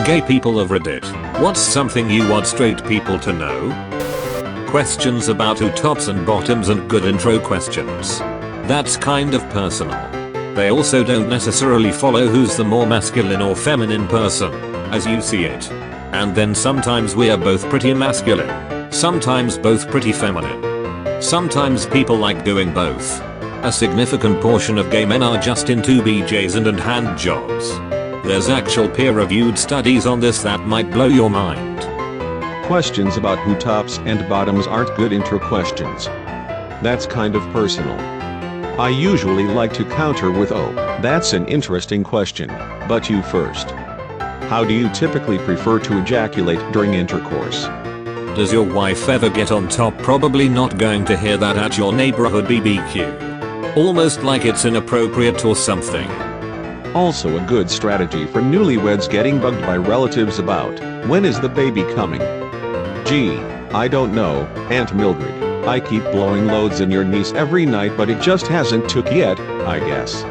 Gay people of Reddit, what's something you want straight people to know? Questions about who tops and bottoms and good intro questions. That's kind of personal. They also don't necessarily follow who's the more masculine or feminine person, as you see it. And then sometimes we are both pretty masculine. Sometimes both pretty feminine. Sometimes people like doing both. A significant portion of gay men are just into BJs and hand jobs. There's actual peer-reviewed studies on this that might blow your mind. Questions about who tops and bottoms aren't good intro questions. That's kind of personal. I usually like to counter with, oh, that's an interesting question, but you first. How do you typically prefer to ejaculate during intercourse? Does your wife ever get on top? Probably not going to hear that at your neighborhood BBQ. Almost like it's inappropriate or something. Also a good strategy for newlyweds getting bugged by relatives about, when is the baby coming? Gee, I don't know, Aunt Mildred, I keep blowing loads in your niece every night but it just hasn't took yet, I guess.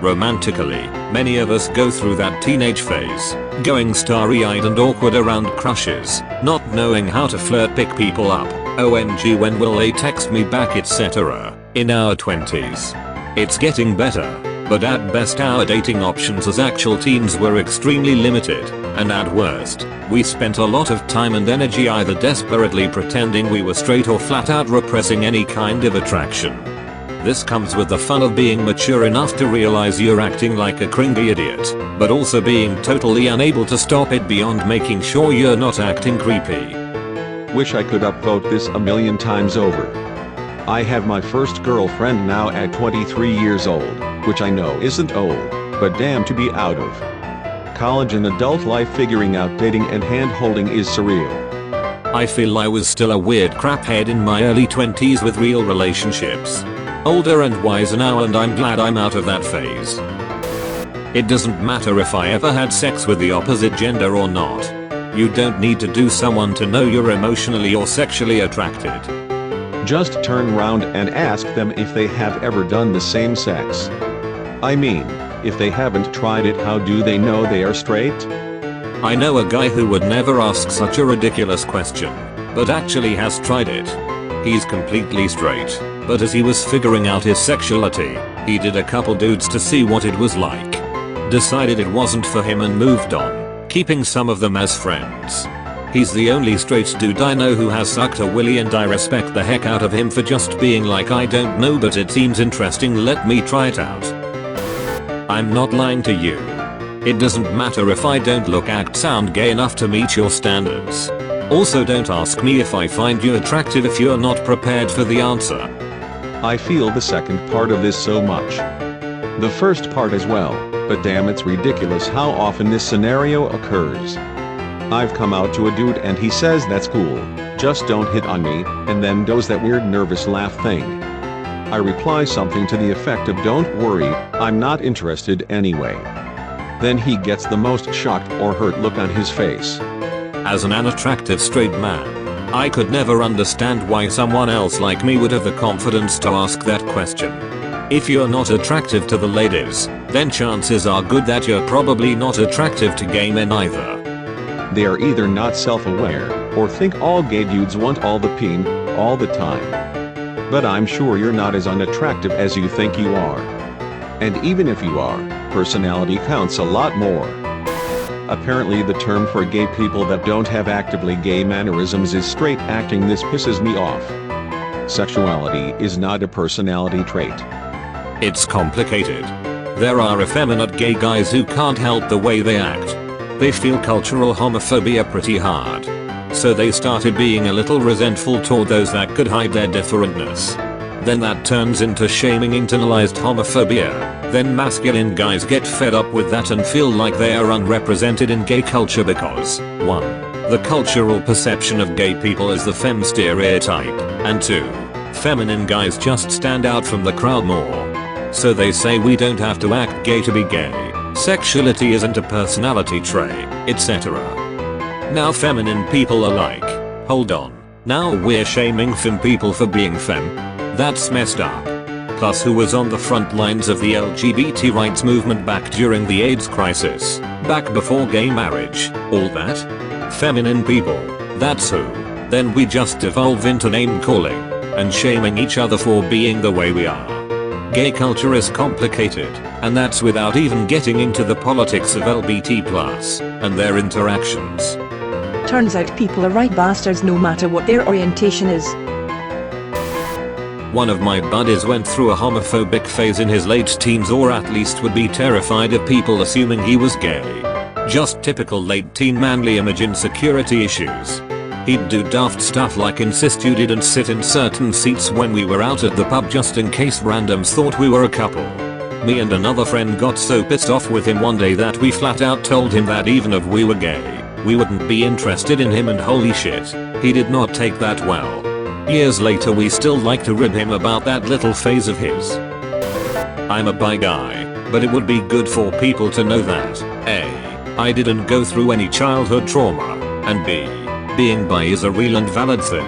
Romantically, many of us go through that teenage phase, going starry-eyed and awkward around crushes, not knowing how to flirt, pick people up, OMG when will they text me back etc. In our 20s. It's getting better. But at best our dating options as actual teens were extremely limited, and at worst, we spent a lot of time and energy either desperately pretending we were straight or flat out repressing any kind of attraction. This comes with the fun of being mature enough to realize you're acting like a cringy idiot, but also being totally unable to stop it beyond making sure you're not acting creepy. Wish I could upvote this a million times over. I have my first girlfriend now at 23 years old, which I know isn't old, but damn to be out of. College and adult life figuring out dating and hand-holding is surreal. I feel I was still a weird craphead in my early 20s with real relationships. Older and wiser now and I'm glad I'm out of that phase. It doesn't matter if I ever had sex with the opposite gender or not. You don't need to do someone to know you're emotionally or sexually attracted. Just turn round and ask them if they have ever done the same sex. I mean, if they haven't tried it, how do they know they are straight? I know a guy who would never ask such a ridiculous question, but actually has tried it. He's completely straight, but as he was figuring out his sexuality, he did a couple dudes to see what it was like. Decided it wasn't for him and moved on, keeping some of them as friends. He's the only straight dude I know who has sucked a willy and I respect the heck out of him for just being like, I don't know but it seems interesting, let me try it out. I'm not lying to you. It doesn't matter if I don't look, act, sound gay enough to meet your standards. Also don't ask me if I find you attractive if you're not prepared for the answer. I feel the second part of this so much. The first part as well, but damn it's ridiculous how often this scenario occurs. I've come out to a dude and he says that's cool, just don't hit on me, and then does that weird nervous laugh thing. I reply something to the effect of don't worry, I'm not interested anyway. Then he gets the most shocked or hurt look on his face. As an unattractive straight man, I could never understand why someone else like me would have the confidence to ask that question. If you're not attractive to the ladies, then chances are good that you're probably not attractive to gay men either. They are either not self-aware, or think all gay dudes want all the peen, all the time. But I'm sure you're not as unattractive as you think you are. And even if you are, personality counts a lot more. Apparently the term for gay people that don't have actively gay mannerisms is straight acting. This pisses me off. Sexuality is not a personality trait. It's complicated. There are effeminate gay guys who can't help the way they act. They feel cultural homophobia pretty hard. So they started being a little resentful toward those that could hide their differentness. Then that turns into shaming, internalized homophobia. Then masculine guys get fed up with that and feel like they are unrepresented in gay culture because 1. The cultural perception of gay people is the femme stereotype, and 2. Feminine guys just stand out from the crowd more. So they say we don't have to act gay to be gay. Sexuality isn't a personality trait, etc. Now feminine people are like, hold on, now we're shaming femme people for being femme? That's messed up. plus who was on the front lines of the LGBT rights movement back during the AIDS crisis, back before gay marriage, all that. Feminine people, that's who. Then we just devolve into name calling and shaming each other for being the way we are. Gay culture is complicated, and that's without even getting into the politics of LGBT+ and their interactions. Turns out people are right bastards no matter what their orientation is. One of my buddies went through a homophobic phase in his late teens, or at least would be terrified of people assuming he was gay. Just typical late teen manly image insecurity issues. He'd do daft stuff like insist you didn't sit in certain seats when we were out at the pub just in case randoms thought we were a couple. Me and another friend got so pissed off with him one day that we flat out told him that even if we were gay, we wouldn't be interested in him, and holy shit, he did not take that well. Years later we still like to rib him about that little phase of his. I'm a bi guy, but it would be good for people to know that A, I didn't go through any childhood trauma, and B, being bi is a real and valid thing.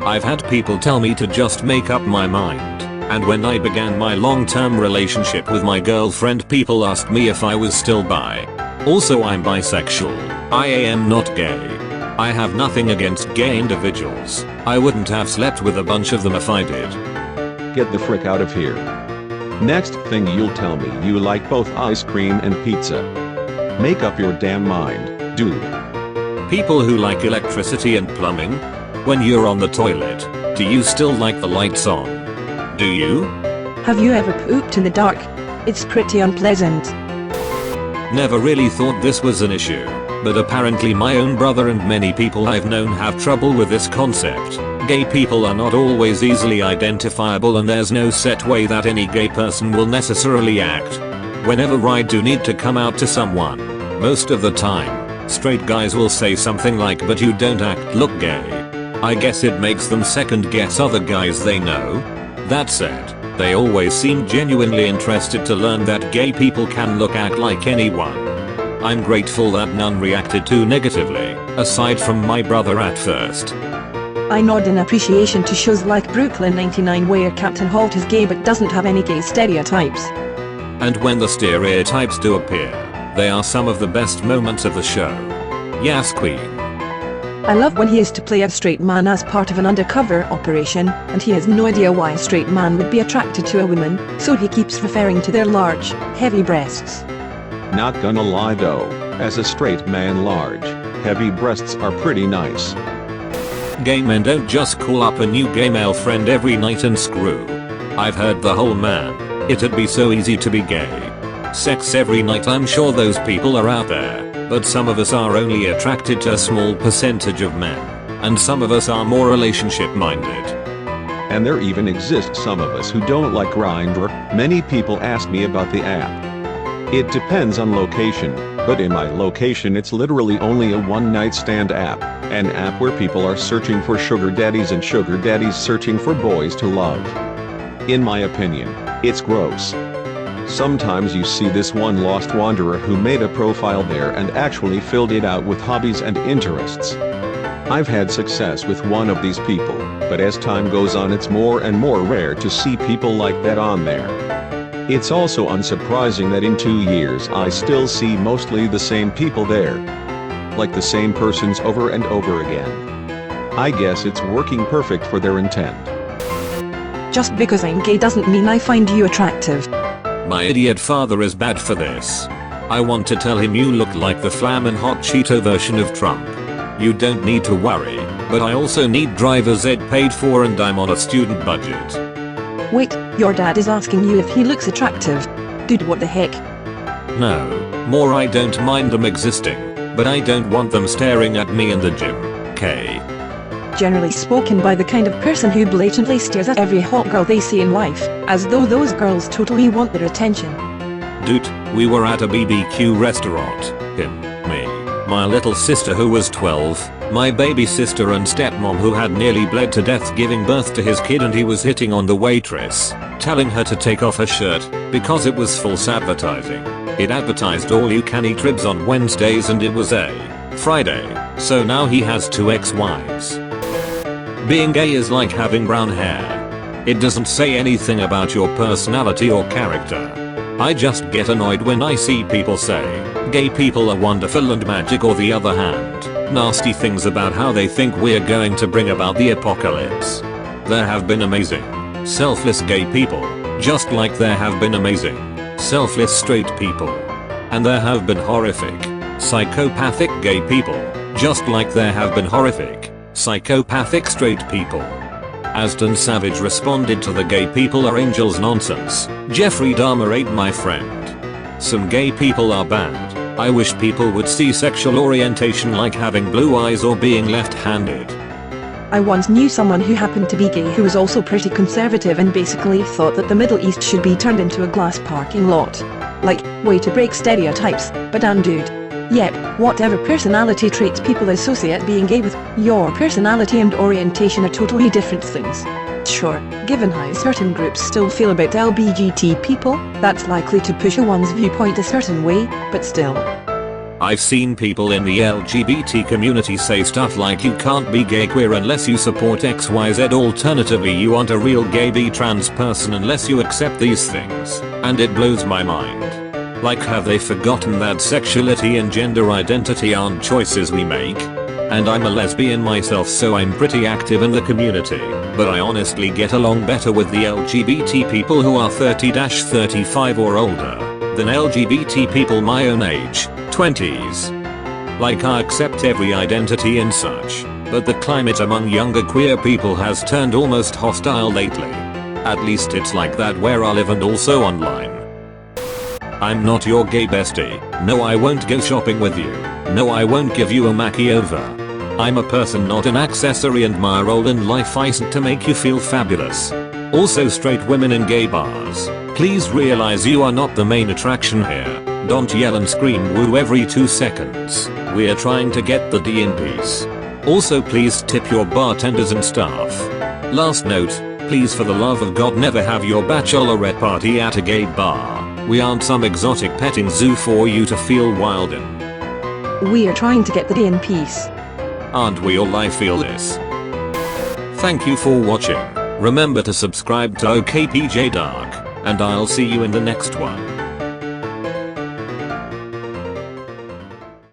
I've had people tell me to just make up my mind, and when I began my long-term relationship with my girlfriend, people asked me if I was still bi. Also, I'm bisexual. I am not gay. I have nothing against gay individuals. I wouldn't have slept with a bunch of them if I did. Get the frick out of here. Next thing you'll tell me you like both ice cream and pizza. Make up your damn mind, dude. People who like electricity and plumbing? When you're on the toilet, do you still like the lights on? Do you? Have you ever pooped in the dark? It's pretty unpleasant. Never really thought this was an issue, but apparently my own brother and many people I've known have trouble with this concept. Gay people are not always easily identifiable, and there's no set way that any gay person will necessarily act. Whenever I do need to come out to someone, most of the time, straight guys will say something like, "But you don't look gay." I guess it makes them second guess other guys they know. That said, they always seem genuinely interested to learn that gay people can act like anyone. I'm grateful that none reacted too negatively, aside from my brother at first. I nod in appreciation to shows like Brooklyn 99 where Captain Holt is gay but doesn't have any gay stereotypes. And when the stereotypes do appear, they are some of the best moments of the show. Yes, queen. I love when he is to play a straight man as part of an undercover operation, and he has no idea why a straight man would be attracted to a woman, so he keeps referring to their large, heavy breasts. Not gonna lie though, as a straight man, large, heavy breasts are pretty nice. Gay men don't just call up a new gay male friend every night and screw. I've heard the whole man, it'd be so easy to be gay. Sex every night, I'm sure those people are out there, but some of us are only attracted to a small percentage of men, and some of us are more relationship minded. And there even exist some of us who don't like Grindr. Many people ask me about the app. It depends on location, but in my location it's literally only a one-night stand app, an app where people are searching for sugar daddies and sugar daddies searching for boys to love. In my opinion, it's gross. Sometimes you see this one lost wanderer who made a profile there and actually filled it out with hobbies and interests. I've had success with one of these people, but as time goes on it's more and more rare to see people like that on there. It's also unsurprising that in 2 years I still see mostly the same people there. Like the same persons over and over again. I guess it's working perfect for their intent. Just because I'm gay doesn't mean I find you attractive. My idiot father is bad for this. I want to tell him you look like the flamin' hot Cheeto version of Trump. You don't need to worry, but I also need driver's ed paid for and I'm on a student budget. Wait, your dad is asking you if he looks attractive. Dude, what the heck? No, more I don't mind them existing, but I don't want them staring at me in the gym, okay? Generally spoken by the kind of person who blatantly stares at every hot girl they see in life, as though those girls totally want their attention. Dude, we were at a BBQ restaurant, him, me, my little sister who was 12, my baby sister and stepmom who had nearly bled to death giving birth to his kid, and he was hitting on the waitress, telling her to take off her shirt, because it was false advertising. It advertised all-you-can-eat ribs on Wednesdays and it was a Friday, so now he has 2 ex-wives. Being gay is like having brown hair. It doesn't say anything about your personality or character. I just get annoyed when I see people say, gay people are wonderful and magic, or the other hand, nasty things about how they think we're going to bring about the apocalypse. There have been amazing, selfless gay people, just like there have been amazing, selfless straight people. And there have been horrific, psychopathic gay people, just like there have been horrific, psychopathic straight people. Aston Savage responded to the gay people are angels nonsense. Jeffrey Dahmer ate my friend. Some gay people are bad. I wish people would see sexual orientation like having blue eyes or being left-handed. I once knew someone who happened to be gay who was also pretty conservative and basically thought that the Middle East should be turned into a glass parking lot. Like, way to break stereotypes, but damn dude. Yep, whatever personality traits people associate being gay with, your personality and orientation are totally different things. Sure, given how certain groups still feel about LGBT people, that's likely to push one's viewpoint a certain way, but still. I've seen people in the LGBT community say stuff like you can't be gay queer unless you support XYZ, alternatively you aren't a real gay bi trans person unless you accept these things, and it blows my mind. Like, have they forgotten that sexuality and gender identity aren't choices we make? And I'm a lesbian myself, so I'm pretty active in the community, but I honestly get along better with the LGBT people who are 30-35 or older than LGBT people my own age, 20s. Like, I accept every identity and such, but the climate among younger queer people has turned almost hostile lately. At least it's like that where I live and also online. I'm not your gay bestie. No, I won't go shopping with you. No, I won't give you a makeover. I'm a person, not an accessory, and my role in life isn't to make you feel fabulous. Also, straight women in gay bars, please realize you are not the main attraction here. Don't yell and scream woo every 2 seconds. We're trying to get the D in peace. Also, please tip your bartenders and staff. Last note, please for the love of God never have your bachelorette party at a gay bar. We aren't some exotic petting zoo for you to feel wild in. We are trying to get the day in peace. Aren't we all? I feel this. Thank you for watching. Remember to subscribe to okpjdark, and I'll see you in the next one.